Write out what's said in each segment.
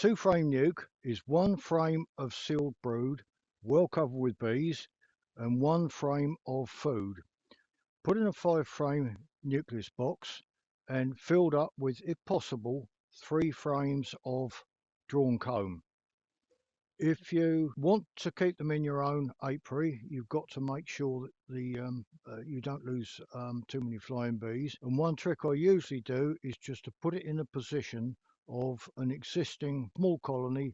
two-frame nuke is one frame of sealed brood, well covered with bees, and one frame of food. Put in a 5-frame nucleus box and filled up with, if possible, 3 frames of drawn comb. If you want to keep them in your own apiary, you've got to make sure that you don't lose too many flying bees. And one trick I usually do is just to put it in a position of an existing small colony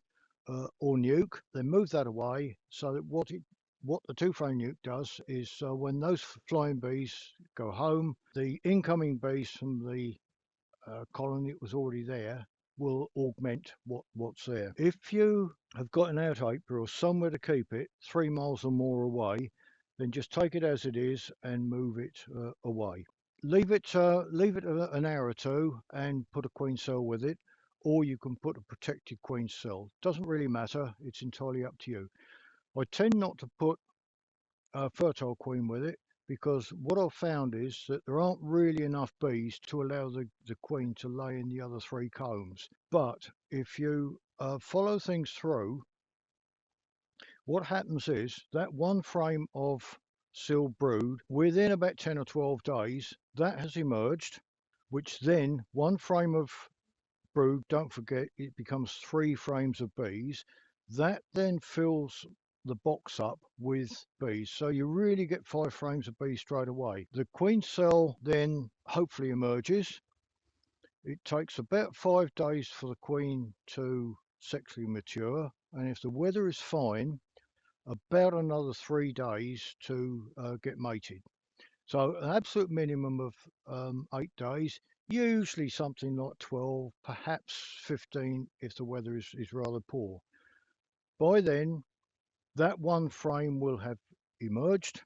or nuke, then move that away so that what the two-frame nuke does is when those flying bees go home, the incoming bees from the colony that was already there will augment what's there. If you have got an out apiary or somewhere to keep it 3 miles or more away, then just take it as it is and move it away. Leave it an hour or two and put a queen cell with it, or you can put a protected queen cell. Doesn't really matter, it's entirely up to you. I tend not to put a fertile queen with it, because what I've found is that there aren't really enough bees to allow the queen to lay in the other 3 combs. But if you follow things through, what happens is that one frame of sealed brood, within about 10 or 12 days, that has emerged, which then one frame of brood, don't forget, it becomes 3 frames of bees. That then fills the box up with bees, so you really get 5 frames of bees straight away. The queen cell then hopefully emerges. It takes about 5 days for the queen to sexually mature, and if the weather is fine, about another 3 days to get mated. So an absolute minimum of 8 days, usually something like 12, perhaps 15 if the weather is rather poor. By then, that one frame will have emerged.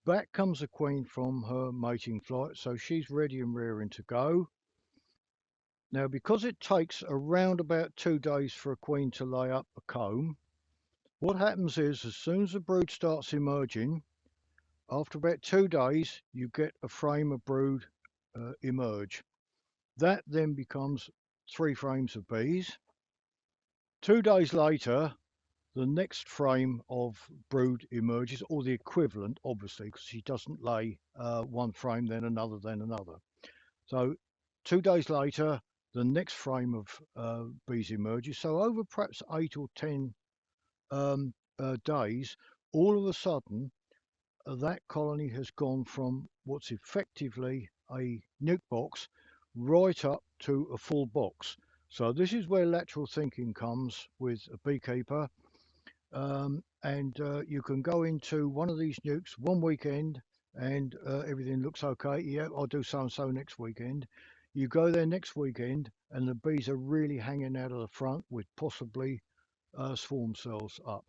Back comes the queen from her mating flight, so she's ready and rearing to go. Now, because it takes around about 2 days for a queen to lay up a comb, what happens is as soon as the brood starts emerging, after about 2 days, you get a frame of brood emerge. That then becomes 3 frames of bees. 2 days later, the next frame of brood emerges, or the equivalent, obviously, because she doesn't lay one frame, then another, then another. So 2 days later, the next frame of bees emerges. So over perhaps 8 or 10 days, all of a sudden, that colony has gone from what's effectively a nuke box right up to a full box. So this is where lateral thinking comes with a beekeeper. And you can go into one of these nukes one weekend and everything looks okay. Yeah, I'll do so and so next weekend. You go there next weekend and the bees are really hanging out of the front with possibly swarm cells up.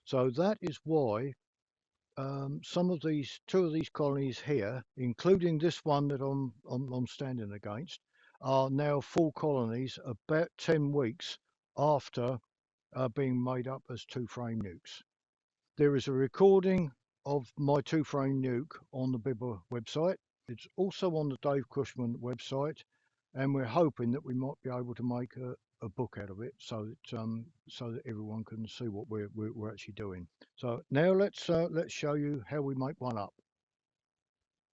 So that is why two of these colonies here, including this one that I'm standing against, are now full colonies about 10 weeks after being made up as 2-frame nukes. There is a recording of my 2-frame nuke on the BIBBA website. It's also on the Dave Cushman website, and we're hoping that we might be able to make a book out of it so that everyone can see what we're actually doing. So now let's show you how we make one up.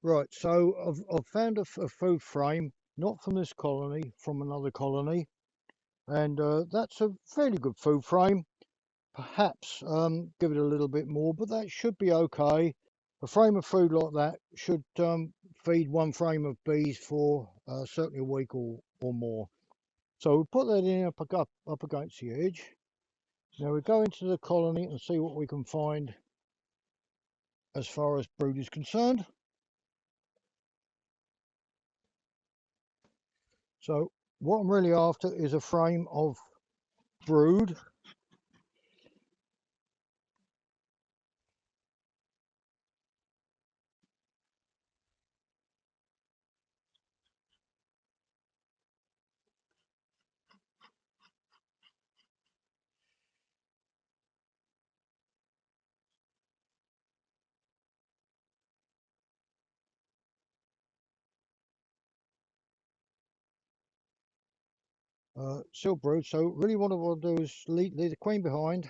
Right, so I've found a food frame, not from this colony, from another colony, and that's a fairly good food frame. Perhaps give it a little bit more, but that should be okay. A frame of food like that should feed one frame of bees for certainly a week or more. So we'll put that in up against the edge. Now we go into the colony and see what we can find as far as brood is concerned. So what I'm really after is a frame of brood. Sealed brood. So really what I want to do is leave the queen behind.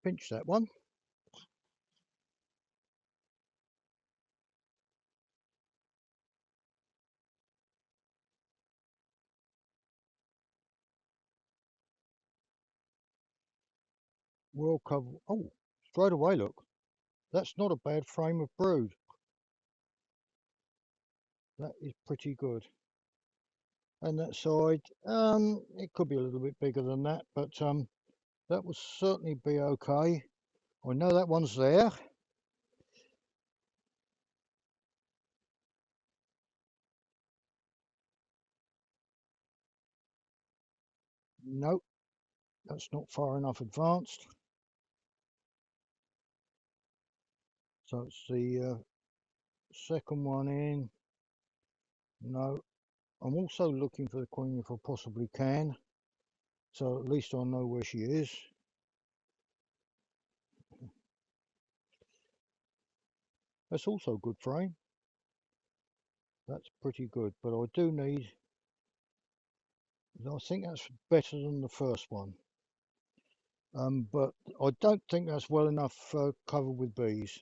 Pinch that one. Well covered. Oh, straight away, look. That's not a bad frame of brood. That is pretty good. And that side, it could be a little bit bigger than that, but that will certainly be okay. I know that one's there. Nope, that's not far enough advanced. So it's the second one in. No, I'm also looking for the queen if I possibly can. So at least I know where she is. That's also a good frame. That's pretty good, but I do need, I think that's better than the first one. But I don't think that's well enough covered with bees.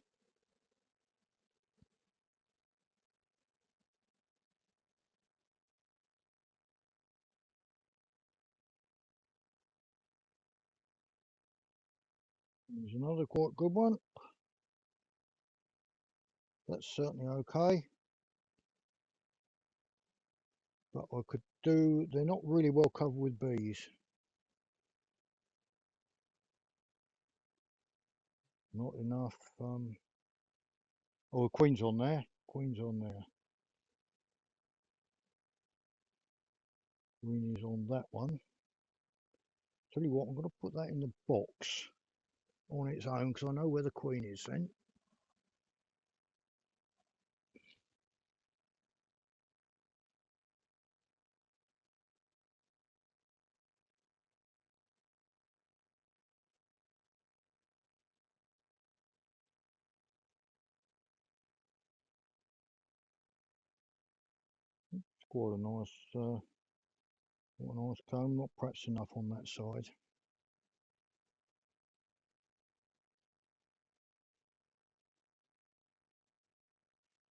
There's another quite good one. That's certainly okay. But I could do, they're not really well covered with bees. Not enough. Oh, queen's on there. Queen's on there. Queen is on that one. Tell you what, I'm going to put that in the box on its own because I know where the queen is then. It's quite a nice comb. Not perhaps enough on that side.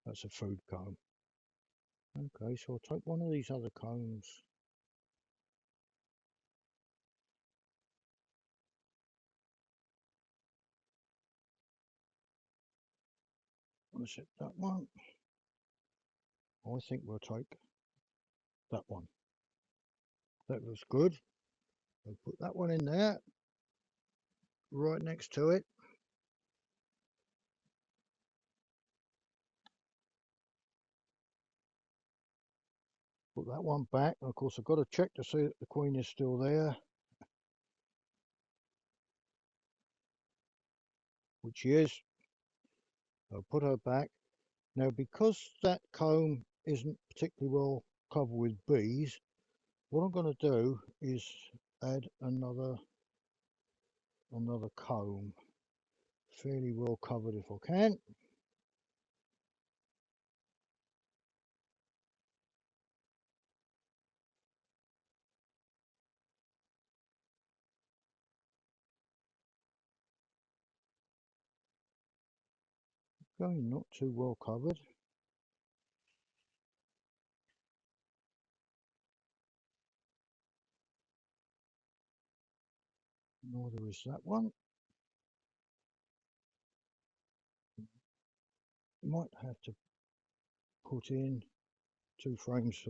That's a food comb. Okay, so I'll take one of these other combs. Let's hit that one. I think we'll take that one. That looks good. I'll put that one in there, right next to it. Put that one back. And of course, I've got to check to see that the queen is still there, which she is. I'll put her back. Now, because that comb isn't particularly well covered with bees, what I'm going to do is add another comb, fairly well covered if I can. Going not too well covered. Neither is that one. Might have to put in two frames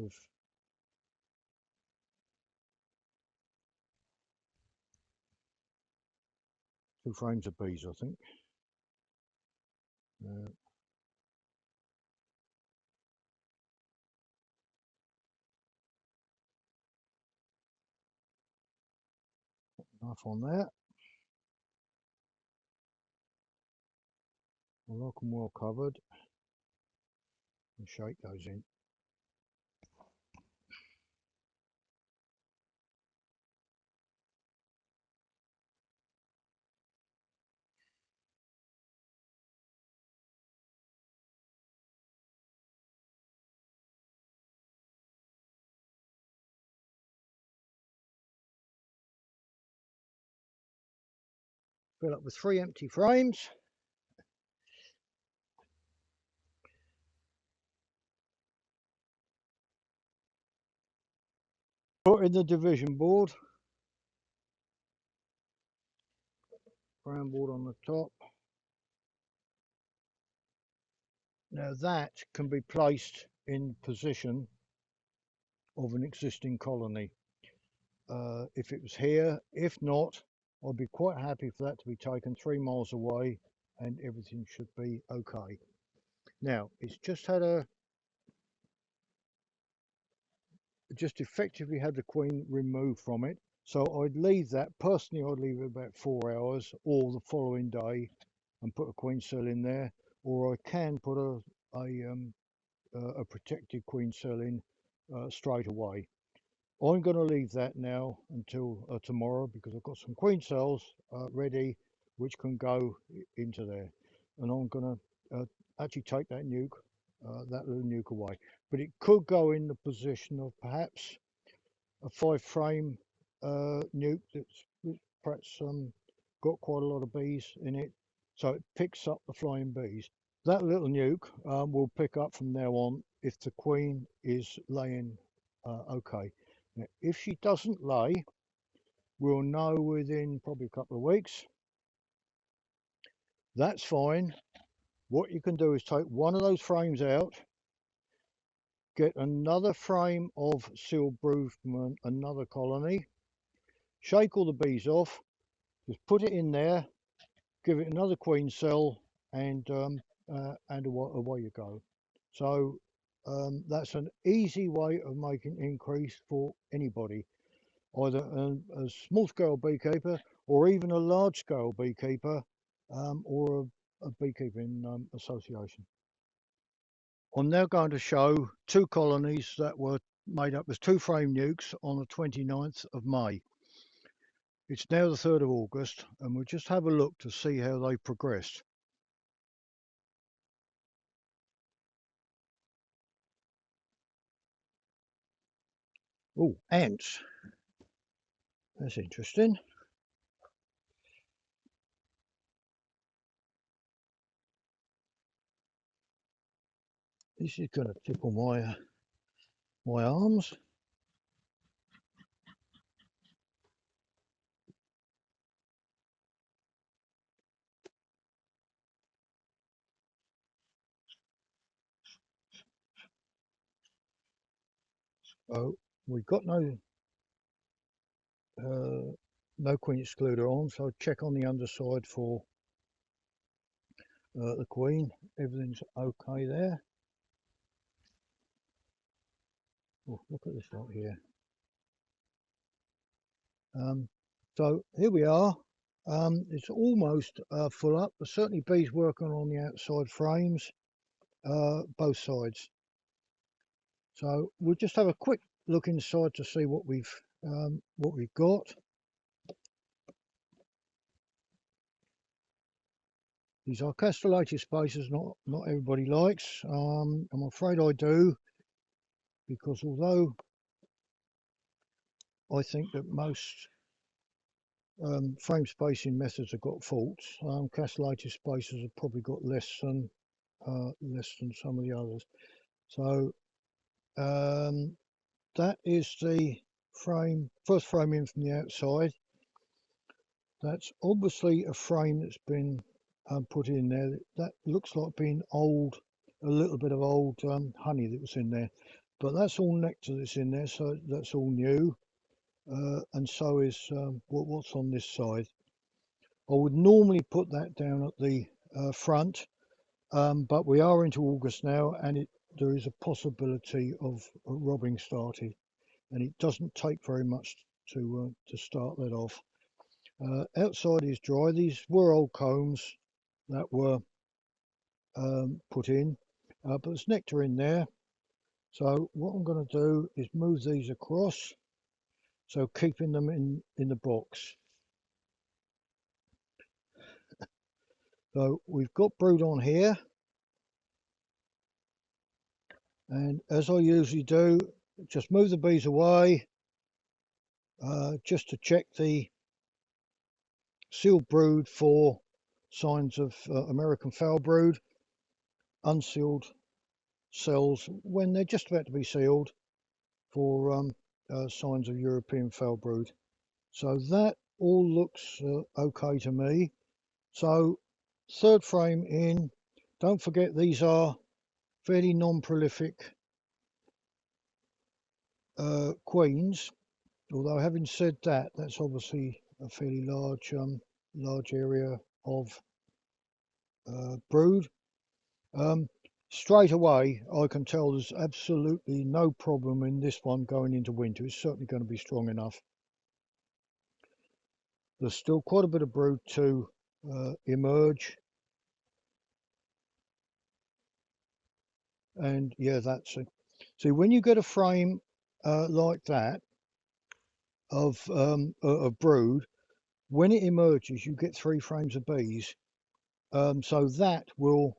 of bees, I think. Enough on there. I like them well covered. And shake those in. fill up with 3 empty frames. Put in the division board, brown board on the top. Now that can be placed in position of an existing colony. If it was here, if not, I'd be quite happy for that to be taken 3 miles away and everything should be okay. Now it's just effectively had the queen removed from it. So I'd leave that, personally I'd leave it about 4 hours or the following day and put a queen cell in there, or I can put a protected queen cell in straight away. I'm going to leave that now until tomorrow because I've got some queen cells ready which can go into there, and I'm going to actually take that little nuke away, but it could go in the position of perhaps a 5-frame nuke that's perhaps got quite a lot of bees in it, so it picks up the flying bees. That little nuke will pick up from now on if the queen is laying okay. Now, if she doesn't lay, we'll know within probably a couple of weeks. That's fine. What you can do is take one of those frames out, get another frame of sealed brood from another colony, shake all the bees off, just put it in there, give it another queen cell, and away you go. So that's an easy way of making increase for anybody, either a small-scale beekeeper or even a large-scale beekeeper, or a beekeeping association. I'm now going to show 2 colonies that were made up as 2 frame nukes on the 29th of May. It's now the 3rd of August, and we'll just have a look to see how they progressed. Oh, ants. That's interesting. This is going to tickle my arms. Oh, we've got no queen excluder on, so check on the underside for the queen. Everything's okay there. Oh, look at this lot here. So here we are. It's almost full up. There's certainly bees working on the outside frames, both sides. So we'll just have a quick look inside to see what we've got. These are castellated spaces, not everybody likes. I'm afraid I do, because although I think that most frame spacing methods have got faults, castellated spaces have probably got less than some of the others. So that is the first frame in from the outside. That's obviously a frame that's been put in there. That looks like being old, a little bit of old honey that was in there, but that's all nectar that's in there, so that's all new. And so is what's on this side. I would normally put that down at the front, but we are into August now, and there is a possibility of robbing started, and it doesn't take very much to start that off. Outside is dry. These were old combs that were put in, but there's nectar in there. So what I'm going to do is move these across, so keeping them in the box. So we've got brood on here, and as I usually do, just move the bees away, just to check the sealed brood for signs of American foul brood, unsealed cells when they're just about to be sealed for signs of European foul brood. So that all looks okay to me. So third frame in. Don't forget these are fairly non-prolific queens. Although having said that, that's obviously a fairly large area of brood. Straight away, I can tell there's absolutely no problem in this one going into winter. It's certainly going to be strong enough. There's still quite a bit of brood to emerge. And yeah, that's it. See, when you get a frame like that of brood, when it emerges, you get 3 frames of bees. So that will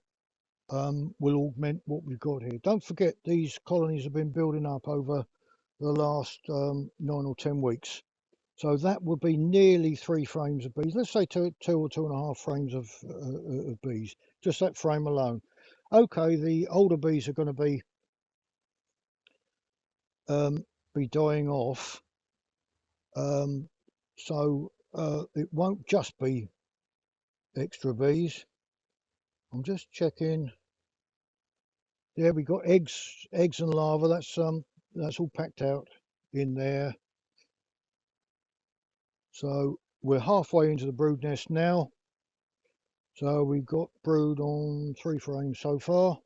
augment what we've got here. Don't forget, these colonies have been building up over the last 9 or 10 weeks. So that would be nearly 3 frames of bees. Let's say two or 2.5 frames of bees, just that frame alone. Okay, the older bees are going to be dying off. So it won't just be extra bees. I'm just checking. Yeah, we got eggs and larvae. That's all packed out in there. So we're halfway into the brood nest now. So we've got brood on 3 frames so far.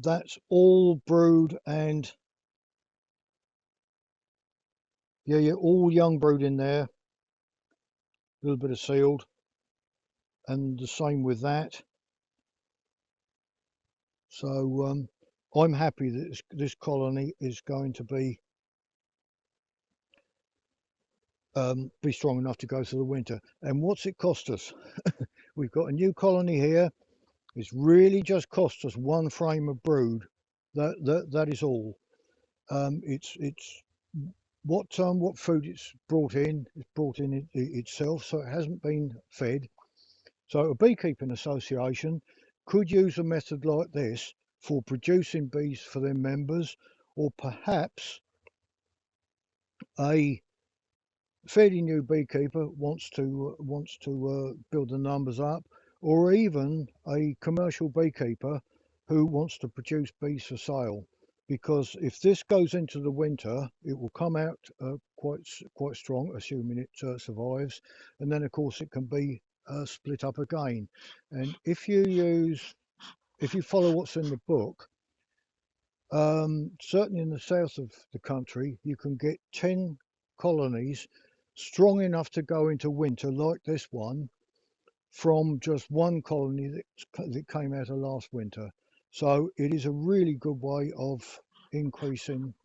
That's all brood and yeah, all young brood in there. A little bit of sealed, and the same with that. So I'm happy that this colony is going to be strong enough to go through the winter. And what's it cost us? We've got a new colony here. It's really just cost us 1 frame of brood. That is all. It's what food it's brought in. It's brought in itself, so it hasn't been fed. So a beekeeping association could use a method like this for producing bees for their members, or perhaps a fairly new beekeeper wants to build the numbers up, or even a commercial beekeeper who wants to produce bees for sale. Because if this goes into the winter, it will come out quite strong, assuming it survives, and then of course it can be split up again. And if you follow what's in the book, certainly in the south of the country, you can get 10 colonies strong enough to go into winter like this one from just 1 colony that came out of last winter. So it is a really good way of increasing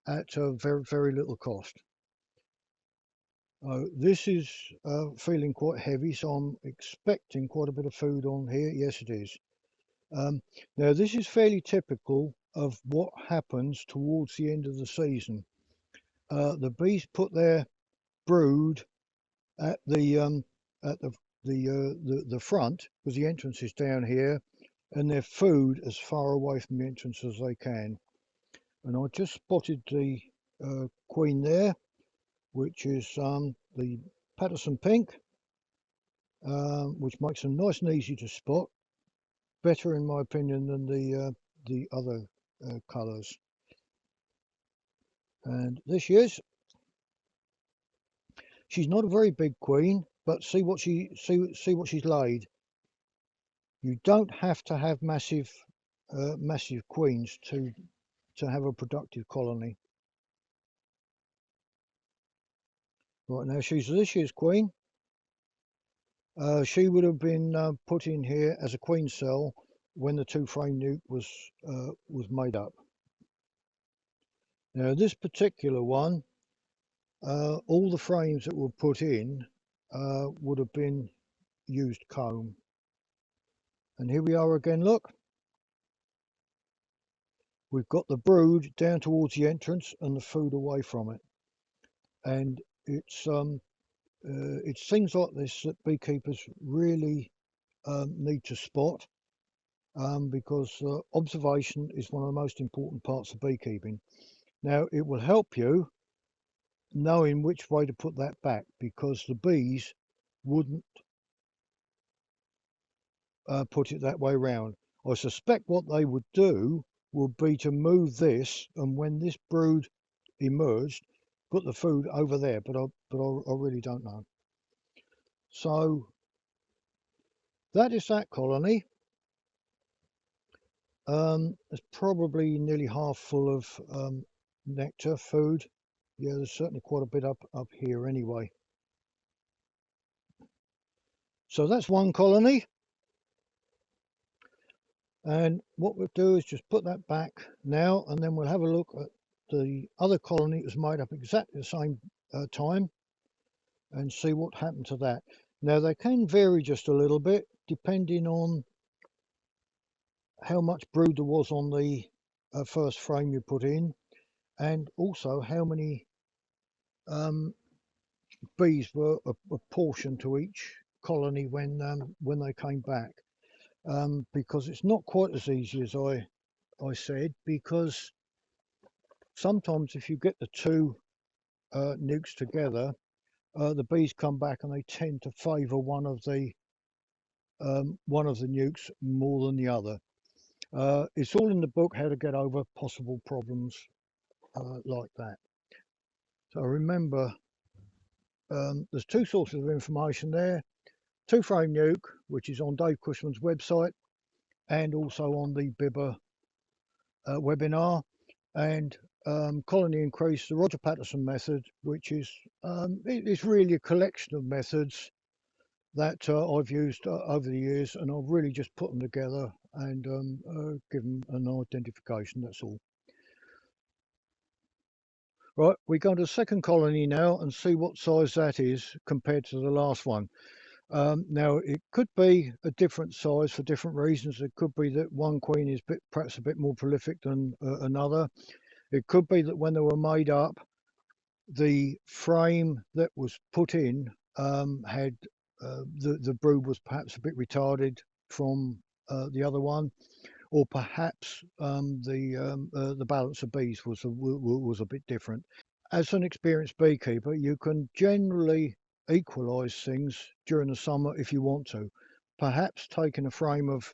at a very little cost. This is feeling quite heavy, so I'm expecting quite a bit of food on here. Yes, it is. Now this is fairly typical of what happens towards the end of the season. The bees put their brood at the front, because the entrance is down here, and their food as far away from the entrance as they can. And I just spotted the queen there, which is the Patterson pink, which makes them nice and easy to spot. Better, in my opinion, than the other colours. And there she is. She's not a very big queen, but see what she's laid. You don't have to have massive queens to have a productive colony. Right, now she's this year's queen. She would have been put in here as a queen cell when the 2-frame nuke was made up. Now this particular one, all the frames that were put in would have been used comb. And here we are again, look. we've got the brood down towards the entrance and the food away from it. And it's things like this that beekeepers really need to spot, because observation is one of the most important parts of beekeeping. Now, it will help you knowing which way to put that back, because the bees wouldn't put it that way round. I suspect what they would do would be to move this, and when this brood emerged, put the food over there, but I really don't know. So that is that colony. It's probably nearly half full of nectar food. Yeah, there's certainly quite a bit up here anyway. So that's one colony, and what we'll do is just put that back now, and then we'll have a look at the other colony that was made up exactly the same time and see what happened to that. Now, they can vary just a little bit depending on how much brood there was on the first frame you put in, and also how many bees were apportioned to each colony when they came back, because it's not quite as easy as I said, because sometimes if you get the two nukes together, the bees come back and they tend to favour one of the nukes more than the other. It's all in the book, how to get over possible problems like that. So remember, there's two sources of information there: two frame nuke, which is on Dave Cushman's website, and also on the BIBBA webinar, and colony increase, the Roger Patterson method, which is it's really a collection of methods that I've used over the years, and I've really just put them together and given an identification. That's all. Right, we go to the second colony now and see what size that is compared to the last one. Now, it could be a different size for different reasons. It could be that one queen is perhaps a bit more prolific than another. It could be that when they were made up, the frame that was put in had the brood was perhaps a bit retarded from the other one, or perhaps the balance of bees was a bit different. As an experienced beekeeper, you can generally equalise things during the summer if you want to. Perhaps taking a frame of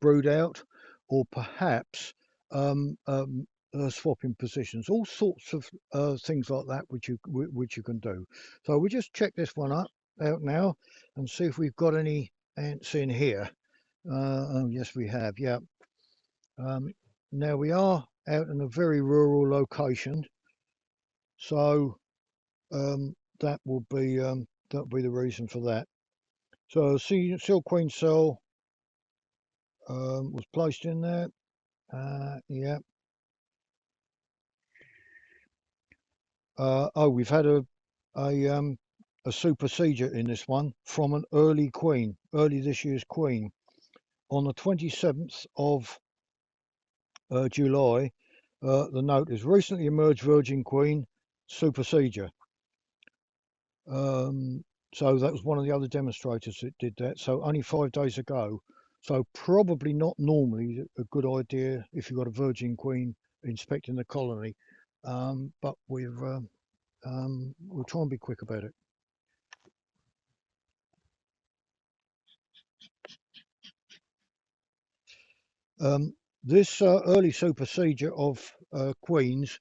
brood out, or perhaps swapping positions. All sorts of things like that which you can do. So we just check this one out now and see if we've got any ants in here. Oh, yes, we have. Yeah. Now we are out in a very rural location, so that will be the reason for that. So seal queen cell was placed in there. Yeah. Oh, we've had a supersedure in this one from an early this year's queen, on the 27th of July. The note is recently emerged virgin queen, supersedure. So that was one of the other demonstrators that did that. So only 5 days ago. So probably not normally a good idea if you've got a virgin queen inspecting the colony. But we'll try and be quick about it. This early supersedure of queens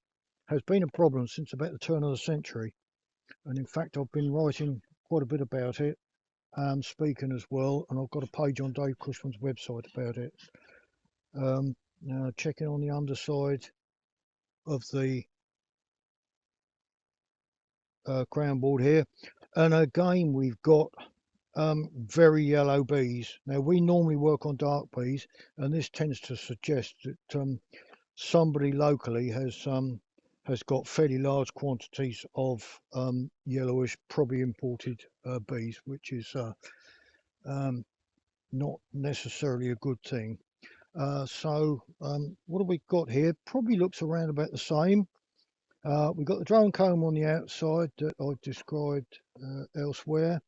has been a problem since about the turn of the century, and in fact I've been writing quite a bit about it and speaking as well, and I've got a page on Dave Cushman's website about it. Now checking on the underside of the crown board here, and again we've got very yellow bees. Now we normally work on dark bees, and this tends to suggest that somebody locally has got fairly large quantities of yellowish, probably imported bees, which is not necessarily a good thing. What have we got here? Probably looks around about the same. We've got the drone comb on the outside that I described elsewhere.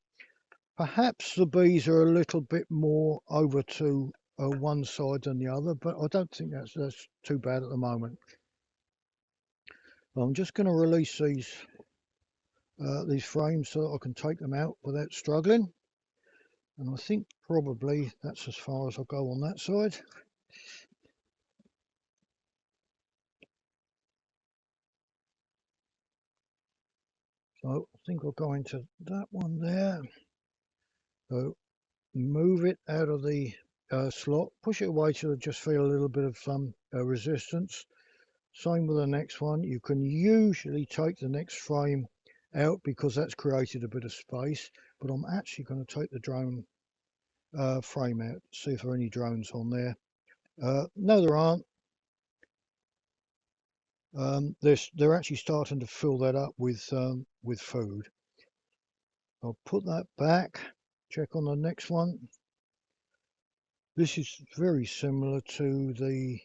Perhaps the bees are a little bit more over to one side than the other, but I don't think that's too bad at the moment. I'm just going to release these frames so that I can take them out without struggling. And I think probably that's as far as I'll go on that side. So I think I'll go into that one there. So move it out of the slot, push it away till I just feel a little bit of resistance. Same with the next one. You can usually take the next frame out because that's created a bit of space, but I'm actually going to take the drone frame out, see if there are any drones on there. No, there aren't. They're actually starting to fill that up with food. I'll put that back, check on the next one. This is very similar to the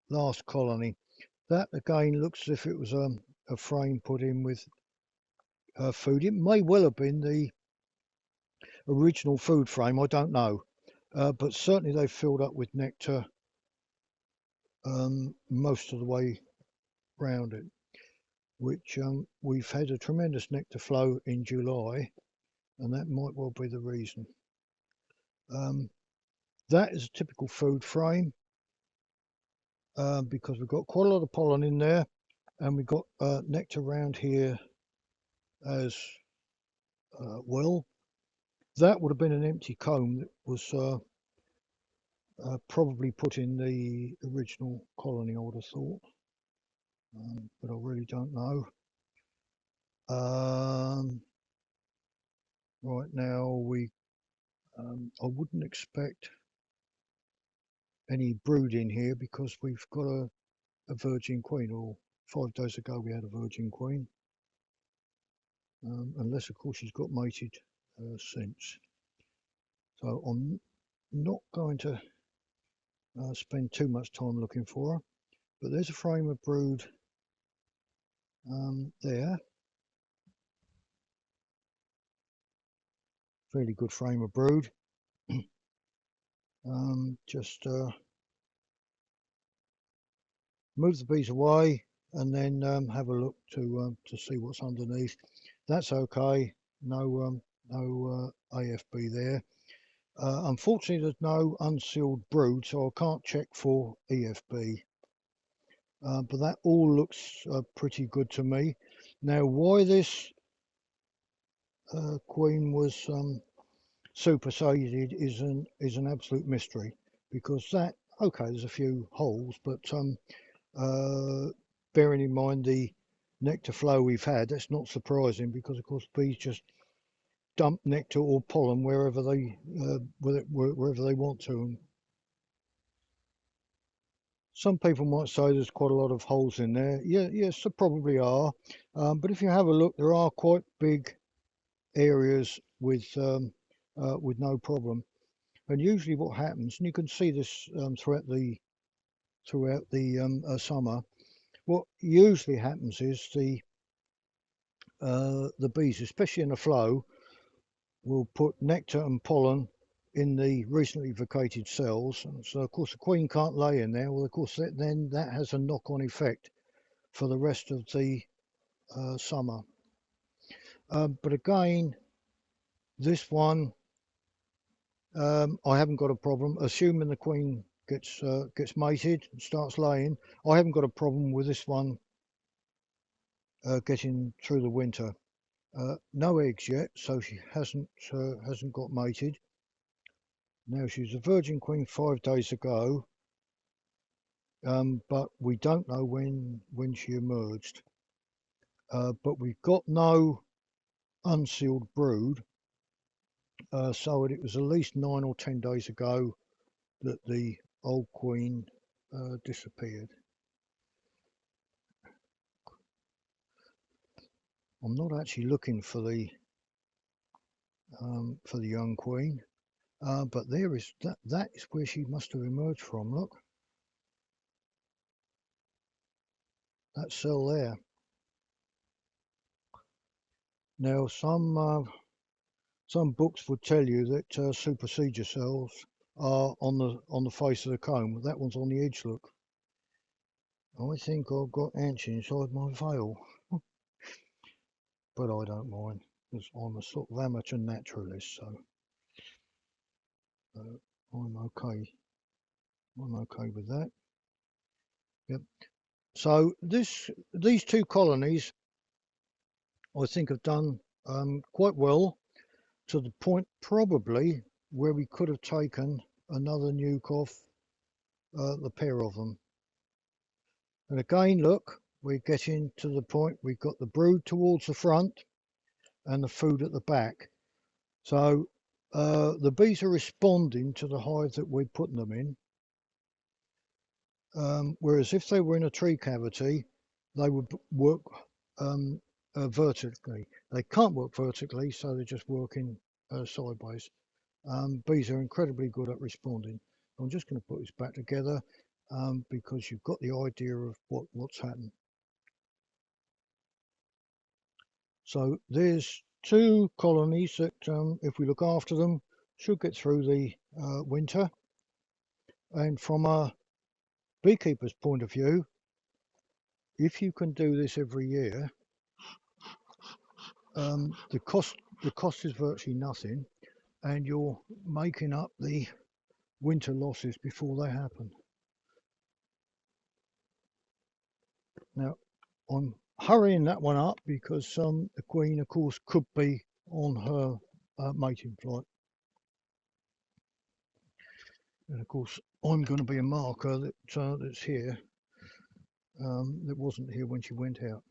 last colony. That again looks as if it was a frame put in with food. It may well have been the original food frame, I don't know. But certainly they filled up with nectar most of the way round it, which we've had a tremendous nectar flow in July, and that might well be the reason. That is a typical food frame because we've got quite a lot of pollen in there, and we've got nectar around here as well. That would have been an empty comb that was probably put in the original colony, I would have thought, but I really don't know. Right now, I wouldn't expect any brood in here because we've got a virgin queen, or 5 days ago we had a virgin queen, unless of course she's got mated since. So I'm not going to spend too much time looking for her, but there's a frame of brood there. Fairly good frame of brood. Just move the bees away and then have a look to see what's underneath. That's okay. No AFB there. Unfortunately, there's no unsealed brood, so I can't check for EFB. But that all looks pretty good to me. Now, why this queen was superseded is an absolute mystery, because that, okay, there's a few holes, but bearing in mind the nectar flow we've had, that's not surprising, because of course bees just dump nectar or pollen wherever they want to. And some people might say there's quite a lot of holes in there. Yeah, yes, there probably are. But if you have a look, there are quite big areas with no problem. And usually, what happens, and you can see this throughout the summer, what usually happens is the bees, especially in a flow, will put nectar and pollen in the recently vacated cells. And so, of course, the queen can't lay in there. Well, of course, then that has a knock-on effect for the rest of the summer. But again, this one, I haven't got a problem. Assuming the queen gets mated and starts laying, I haven't got a problem with this one getting through the winter. No eggs yet, so she hasn't got mated. Now, she was a virgin queen 5 days ago, but we don't know when she emerged. But we've got no unsealed brood, so it was at least 9 or 10 days ago that the old queen disappeared. I'm not actually looking for the young queen. But there is that is where she must have emerged from. Look, that cell there. Now some books would tell you that supersedure cells are on the face of the comb. That one's on the edge. Look, I think I've got ants inside my veil, but I don't mind because I'm a sort of amateur naturalist, so I'm okay. I'm okay with that. Yep. So these two colonies, I think, have done quite well, to the point probably where we could have taken another nuke off the pair of them. And again, look, we're getting to the point we've got the brood towards the front and the food at the back. So the bees are responding to the hive that we're putting them in. Whereas if they were in a tree cavity, they would work vertically. They can't work vertically, so they're just working sideways. Bees are incredibly good at responding. I'm just going to put this back together because you've got the idea of what's happened. So there's two colonies that, if we look after them, should get through the winter. And from a beekeeper's point of view, if you can do this every year, the cost is virtually nothing, and you're making up the winter losses before they happen. Now, I'm hurrying that one up because the queen, of course, could be on her mating flight. And of course, I'm going to be a marker that's here, that wasn't here when she went out.